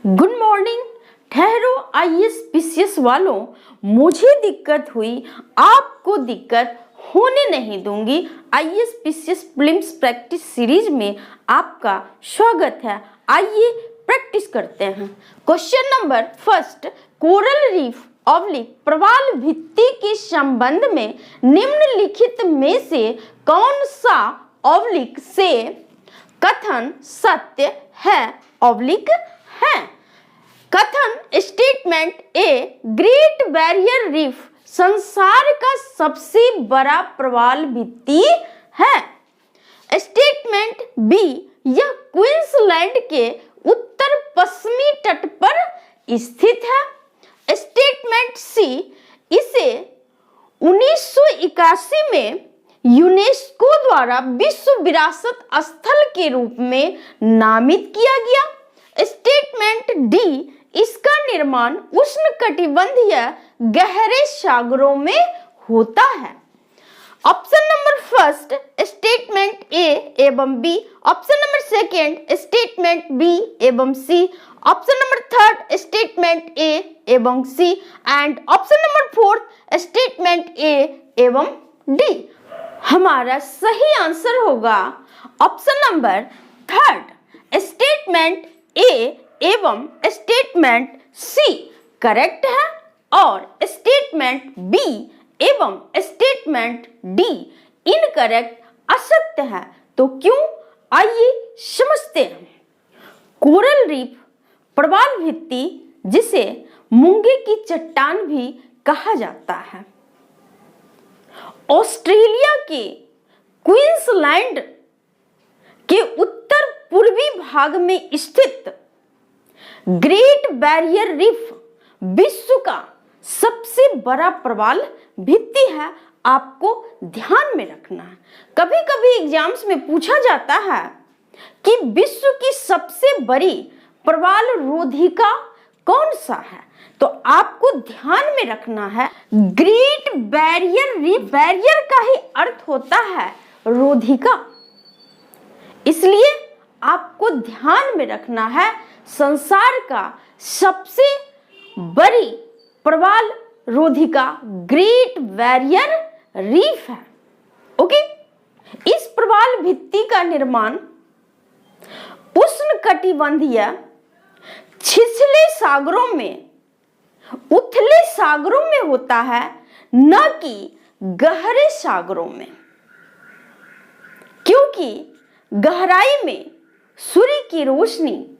Good morning. ठहरो आइए species वालों, मुझे दिक्कत हुई, आपको दिक्कत होने नहीं दूंगी। आइए स्पीशियस प्रीलिम्स प्रैक्टिस सीरीज में आपका स्वागत है। आइए प्रैक्टिस करते हैं। Question number first, coral reef oblique प्रवाल भित्ति के संबंध में निम्नलिखित में से कौन सा ऑब्लिक से कथन सत्य है ऑब्लिक है? कथन statement A, great barrier reef संसार का सबसे बड़ा प्रवाल भित्ति है। स्टेटमेंट बी, यह क्वींसलैंड के उत्तर पश्चिमी तट पर स्थित है। स्टेटमेंट सी, इसे 1981 में यूनेस्को द्वारा विश्व विरासत स्थल के रूप में नामित किया गया। स्टेटमेंट डी, इसका निर्माण उष्णकटिबंधीय गहरे सागरों में होता है। Option number first statement A एवं B, option number second statement B एवं C, option number third statement A एवं C and option number fourth statement A एवं डी। हमारा सही आंसर होगा option number third statement A एवं statement C correct है और स्टेटमेंट बी एवं स्टेटमेंट डी इनकरेक्ट असत्य है। तो क्यों, आइए समझते हैं। कोरल रीफ प्रवाल भित्ति, जिसे मूंगे की चट्टान भी कहा जाता है, ऑस्ट्रेलिया के क्वींसलैंड के उत्तर पूर्वी भाग में स्थित ग्रेट बैरियर रीफ विश्व का सबसे बड़ा प्रवाल भित्ति है। आपको ध्यान में रखना है। कभी कभी एग्जाम्स में पूछा जाता है कि विश्व की सबसे बड़ी प्रवाल रोधिका कौन सा है, तो आपको ध्यान में रखना है ग्रेट बैरियर रीफ। बैरियर का ही अर्थ होता है रोधिका, इसलिए आपको ध्यान में रखना है संसार का सबसे बड़ी प्रवाल रोधिका ग्रेट बैरियर रीफ है। ओके, इस प्रवाल भित्ति का निर्माण उष्णकटिबंधीय छिछले सागरों में, उथले सागरों में होता है, न कि गहरे सागरों में, क्योंकि गहराई में सूर्य की रोशनी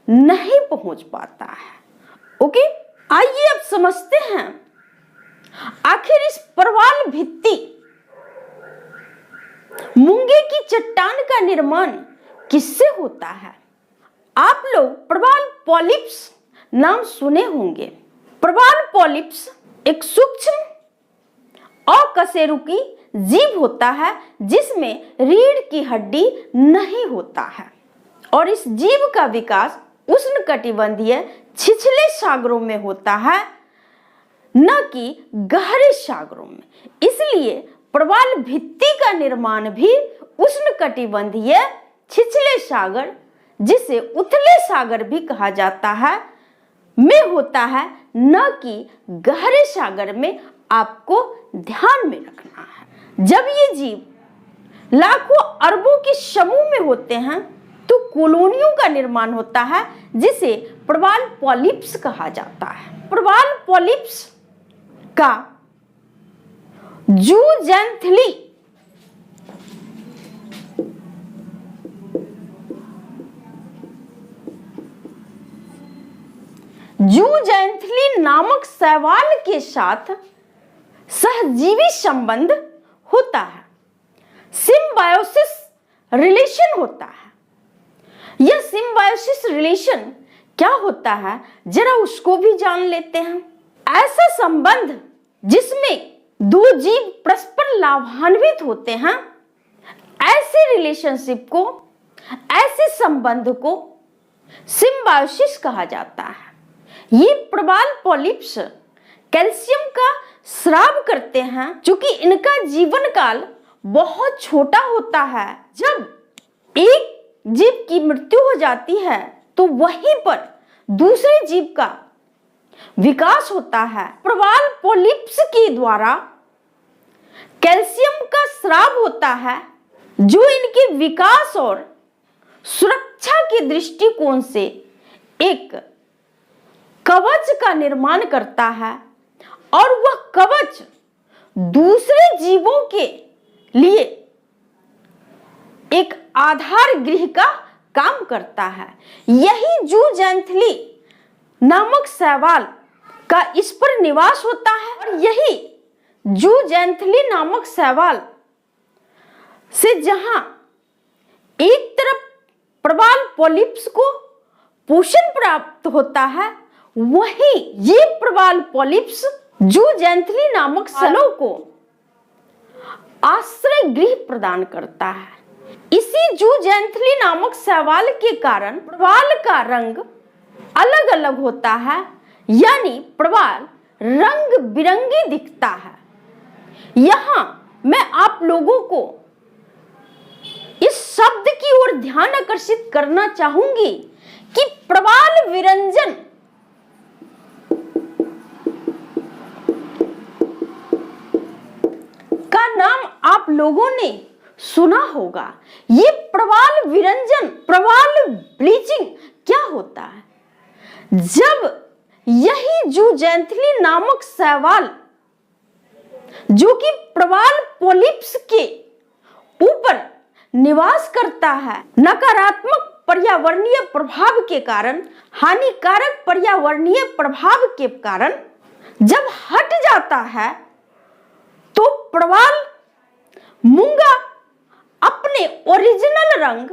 नहीं पहुंच पाता है। ओके, आइए अब समझते हैं आखिर इस प्रवाल भित्ति मूंगे की चट्टान का निर्माण किससे होता है? आप लोग प्रवाल पॉलिप्स नाम सुने होंगे। प्रवाल पॉलिप्स एक सूक्ष्म अकशेरुकी जीव होता है जिसमें रीढ़ की हड्डी नहीं होता है और इस जीव का विकास उष्णकटिबंधीय छिछले सागरों में होता है, न कि गहरे सागरों में। इसलिए प्रवाल भित्ति का निर्माण भी उष्णकटिबंधीय छिछले सागर, जिसे उथले सागर भी कहा जाता है, में होता है, न कि गहरे सागर में। आपको ध्यान में रखना है। जब ये जीव लाखों अरबों के समूह में होते हैं तो कॉलोनियों का निर्माण होता है, जिसे प्रवाल पॉलिप्स कहा जाता है। प्रवाल पॉलिप्स का जूजेंथली नामक शैवाल के साथ सहजीवी संबंध होता है, सिम्बायोसिस रिलेशन होता है। यह सिम्बायोसिस रिलेशन क्या होता है, जरा उसको भी जान लेते हैं। ऐसा संबंध जिसमें दो जीव परस्पर लाभान्वित होते हैं, ऐसे रिलेशनशिप को, ऐसे संबंध को सिम्बायोसिस कहा जाता है। ये प्रवाल पॉलिप्स कैल्शियम का स्राव करते हैं, क्योंकि इनका जीवन काल बहुत छोटा होता है। जब एक जीव की मृत्यु हो जाती है तो वहीं पर दूसरे जीव का विकास होता है। प्रवाल पोलिप्स के द्वारा कैल्शियम का स्राव होता है, जो इनके विकास और सुरक्षा के दृष्टिकोण से एक कवच का निर्माण करता है और वह कवच दूसरे जीवों के लिए एक आधार गृह का काम करता है। यही जूजेंथली नामक शैवाल का इस पर निवास होता है और यही जूजेंथली नामक शैवाल से जहां एक तरफ प्रवाल पॉलिप्स को पोषण प्राप्त होता है, वहीं ये प्रवाल पॉलिप्स जूजेंथली नामक शैवालों को आश्रय गृह प्रदान करता है। इसी जूजेंथली नामक शैवाल के कारण प्रवाल का रंग अलग अलग होता है, यानी प्रवाल रंग बिरंगी दिखता है। यहां मैं आप लोगों को इस शब्द की ओर ध्यान आकर्षित करना चाहूंगी कि प्रवाल विरंजन का नाम आप लोगों ने सुना होगा। ये प्रवाल विरंजन, प्रवाल ब्लीचिंग क्या होता है? जब यही जूजेंथली नामक शैवाल जो कि प्रवाल पॉलिप्स के ऊपर निवास करता है, नकारात्मक पर्यावरणीय प्रभाव के कारण, हानिकारक पर्यावरणीय प्रभाव के कारण जब हट जाता है तो प्रवाल मूंगा अपने ओरिजिनल रंग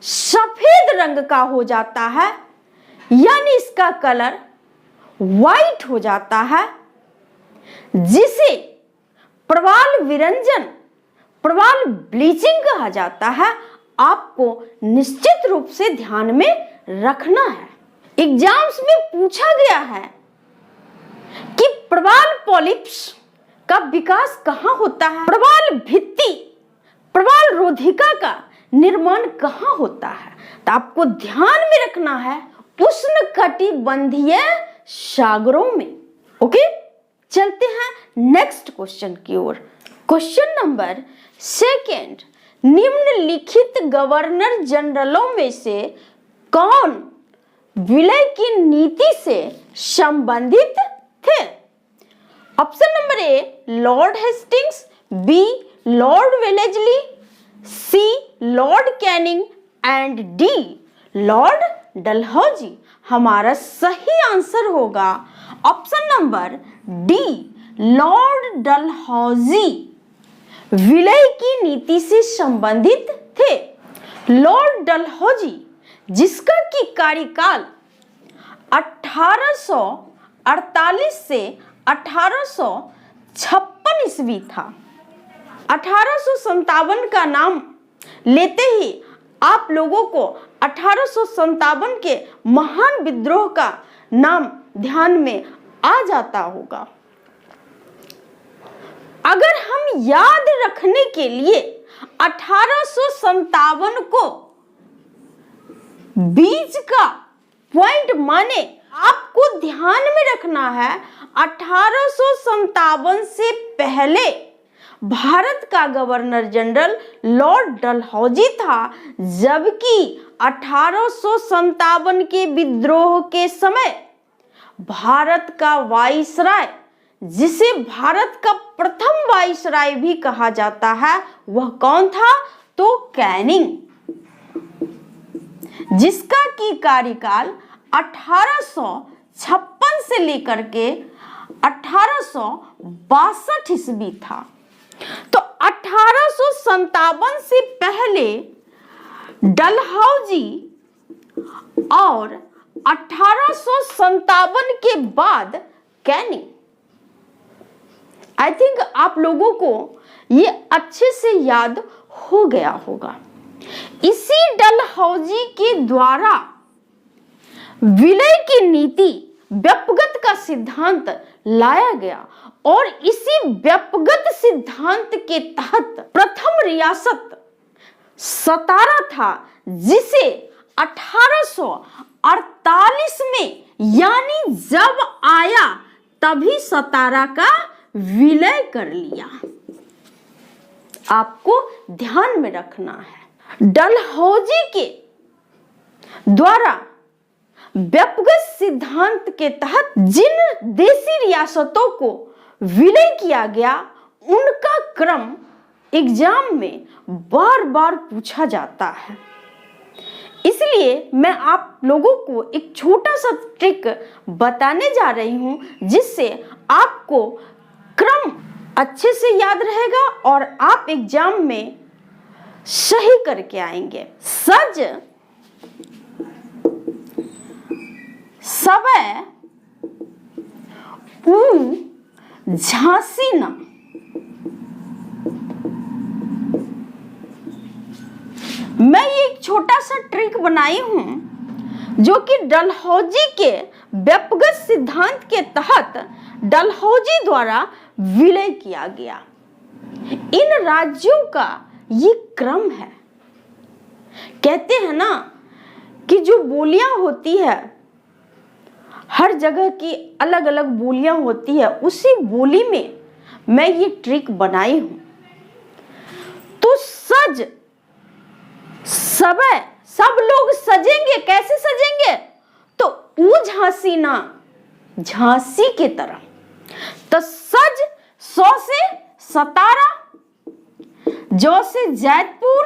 सफेद रंग का हो जाता है, यानी इसका कलर वाइट हो जाता है, जिसे प्रवाल विरंजन, प्रवाल ब्लीचिंग कहा जाता है। आपको निश्चित रूप से ध्यान में रखना है। एग्जाम्स में पूछा गया है कि प्रवाल पॉलिप्स का विकास कहां होता है, प्रवाल भित्ति, प्रवाल रोधिका का निर्माण कहां होता है। तो आपको ध्यान में रखना है उष्णकटिबंधीय सागरों में। ओके, चलते हैं नेक्स्ट क्वेश्चन की ओर। क्वेश्चन नंबर 2, निम्नलिखित गवर्नर जनरलों में से कौन विलय की नीति से संबंधित थे? Option number A Lord Hastings, B Lord Wellesley, C Lord Canning and D Lord Dalhousie. हमारा सही आंसर होगा option number D, Lord Dalhousie विलय की नीति से संबंधित थे। लॉर्ड डलहौजी, जिसका कि कार्यकाल 1848 से 1856 ईस्वी था। 1857 का नाम लेते ही आप लोगों को 1857 के महान विद्रोह का नाम ध्यान में आ जाता होगा। अगर हम याद रखने के लिए 1857 को बीच का पॉइंट माने, आपको ध्यान में रखना है 1857 से पहले भारत का गवर्नर जनरल लॉर्ड डलहौजी था, जबकि 1857 के विद्रोह के समय भारत का वाइसराय, जिसे भारत का प्रथम वाइसराय भी कहा जाता है, वह कौन था? तो कैनिंग, जिसका की कार्यकाल 1856 से लेकर के 1862 ईस्वी था। तो 1857 से पहले डलहौजी और 1857 के बाद कैनिंग। आई थिंक आप लोगों को ये अच्छे से याद हो गया होगा। इसी डलहौजी के द्वारा विलय की नीति, व्यपगत का सिद्धांत लाया गया और इसी व्यपगत सिद्धांत के तहत प्रथम रियासत सतारा था, जिसे 1848 यानी जब आया तभी सतारा का विलय कर लिया। आपको ध्यान में रखना है। डलहौजी के द्वारा व्यक्तिगत सिद्धांत के तहत जिन देशी रियासतों को विलय किया गया उनका क्रम एग्जाम में बार बार पूछा जाता है। इसलिए मैं आप लोगों को एक छोटा सा ट्रिक बताने जा रही हूं जिससे आपको क्रम अच्छे से याद रहेगा और आप एग्जाम में सही करके आएंगे। सज सवै ऊ झांसी न। मैं ये एक छोटा सा ट्रिक बनाई हूं जो कि डलहौजी के व्यक्तिगत सिद्धांत के तहत डलहौजी द्वारा विलय किया गया। इन राज्यों का ये क्रम है। कहते हैं ना कि जो बोलियां होती है हर जगह की अलग अलग बोलियां होती है, उसी बोली में मैं ये ट्रिक बनाई हूं। तो सज सवै, सब लोग सजेंगे। कैसे सजेंगे? तो ऊ झांसी ना, झांसी की तरह। तो सज सौ से सतारा, जो से जैतपुर,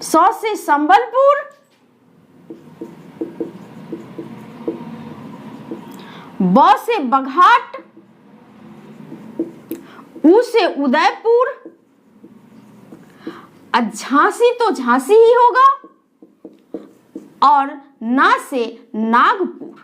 सौ से संबलपुर, ब से बघाट, ऊ से उदयपुर, झांसी तो झांसी ही होगा, और ना से नागपुर।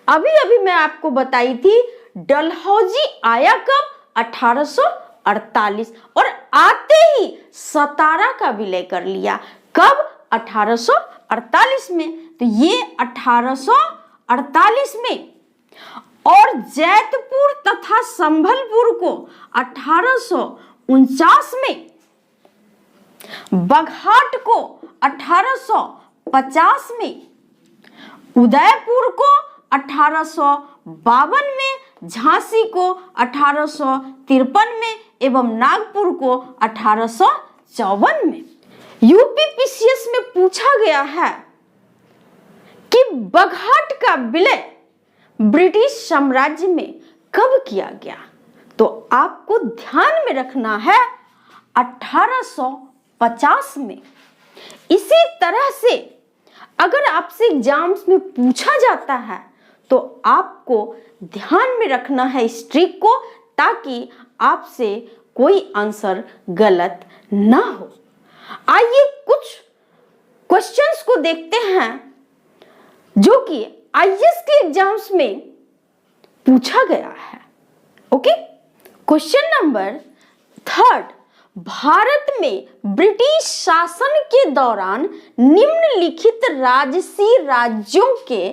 अभी अभी मैं आपको बताई थी डलहौजी आया कब? 1848, और आते ही सतारा का विलय कर लिया। कब? 1848 में। तो ये 1848 में, और जैतपुर तथा संभलपुर को 1849 में, बघाट को 1850 में, उदयपुर को 1852 में, झांसी को 1853 में एवं नागपुर को 1854 में। यूपीपीसीएस में पूछा गया है कि बघाट का विलय ब्रिटिश साम्राज्य में कब किया गया? तो आपको ध्यान में रखना है 1850 में। इसी तरह से अगर आपसे एग्जाम्स में पूछा जाता है तो आपको ध्यान में रखना है इस ट्रिक को, ताकि आपसे कोई आंसर गलत ना हो। आइए कुछ क्वेश्चंस को देखते हैं जो कि आईएएस के एग्जाम्स में पूछा गया है। ओके, क्वेश्चन नंबर 3, भारत में ब्रिटिश शासन के दौरान निम्नलिखित राजसी राज्यों के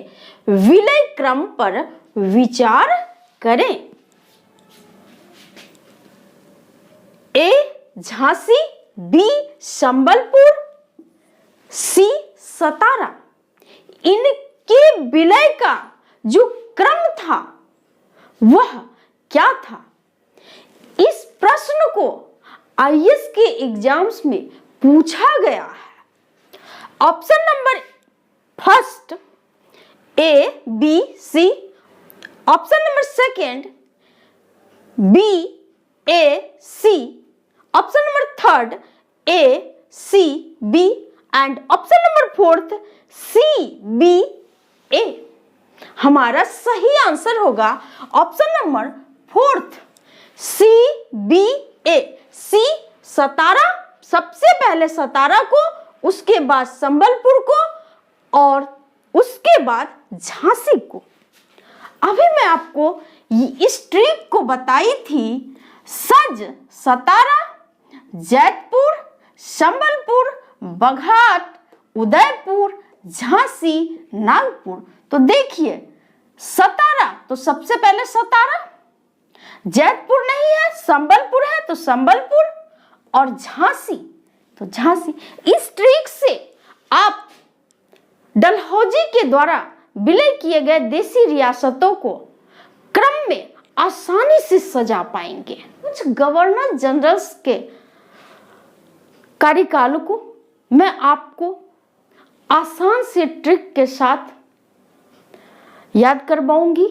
विलय क्रम पर विचार करें। ए झांसी, बी संबलपुर, सी सतारा। इनके विलय का जो क्रम था वह क्या था? इस प्रश्न को आईएएस के एग्जाम्स में पूछा गया है। Option number first A B C, option number second B A C, option number third A C B and option number fourth C B A. हमारा सही आंसर होगा option number fourth C B A. C Satara, सबसे पहले सतारा को, उसके बाद संबलपुर को और उसके बाद झांसी को। अभी मैं आपको इस ट्रिक को बताई थी, सज सतारा, जैतपुर, संबलपुर, बघाट, उदयपुर, झांसी, नागपुर। तो देखिए सतारा तो सबसे पहले सतारा, जैतपुर नहीं है, संबलपुर है तो संबलपुर, और झांसी तो झांसी। इस ट्रिक से के द्वारा विलय किए गए देशी रियासतों को क्रम में आसानी से सजा पाएंगे। कुछ गवर्नर जनरल्स के कार्यकाल को मैं आपको आसान से ट्रिक के साथ याद करवाऊंगी,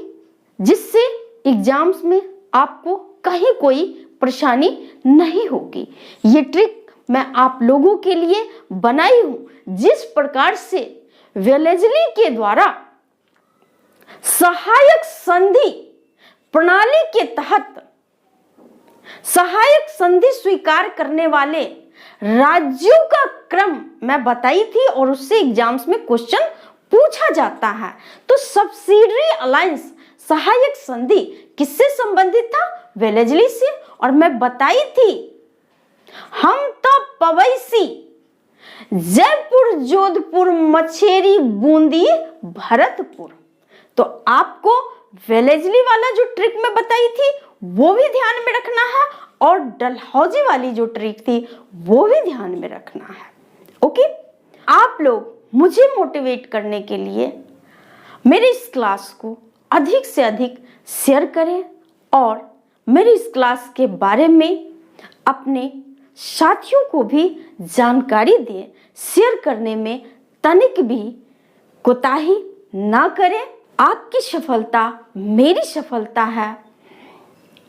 जिससे एग्जाम्स में आपको कहीं कोई परेशानी नहीं होगी। ये ट्रिक मैं आप लोगों के लिए बनाई हूं, जिस प्रकार से वेलेस्ली के द्वारा सहायक संधि प्रणाली के तहत सहायक संधि स्वीकार करने वाले राज्यों का क्रम मैं बताई थी और उससे एग्जाम्स में क्वेश्चन पूछा जाता है। तो सब्सिडरी अलायंस सहायक संधि किससे संबंधित था? वेलेस्ली से। और मैं बताई थी हम तो पवैसी जयपुर, जोधपुर, मछेरी, बूंदी, भरतपुर। तो आपको वेलेस्ली वाला जो ट्रिक मैं बताई थी वो भी ध्यान में रखना है और डलहौजी वाली जो ट्रिक थी वो भी ध्यान में रखना है। ओके, आप लोग मुझे मोटिवेट करने के लिए मेरी इस क्लास को अधिक से अधिक शेयर करें और मेरी इस क्लास के बारे में अपने साथियों को भी जानकारी दें। शेयर करने में तनिक भी कोताही ना करें। आपकी सफलता मेरी सफलता है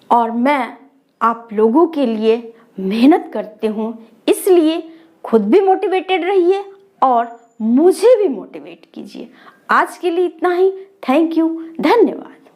और मैं आप लोगों के लिए मेहनत करती हूँ, इसलिए खुद भी मोटिवेटेड रहिए और मुझे भी मोटिवेट कीजिए। आज के लिए इतना ही। थैंक यू, धन्यवाद।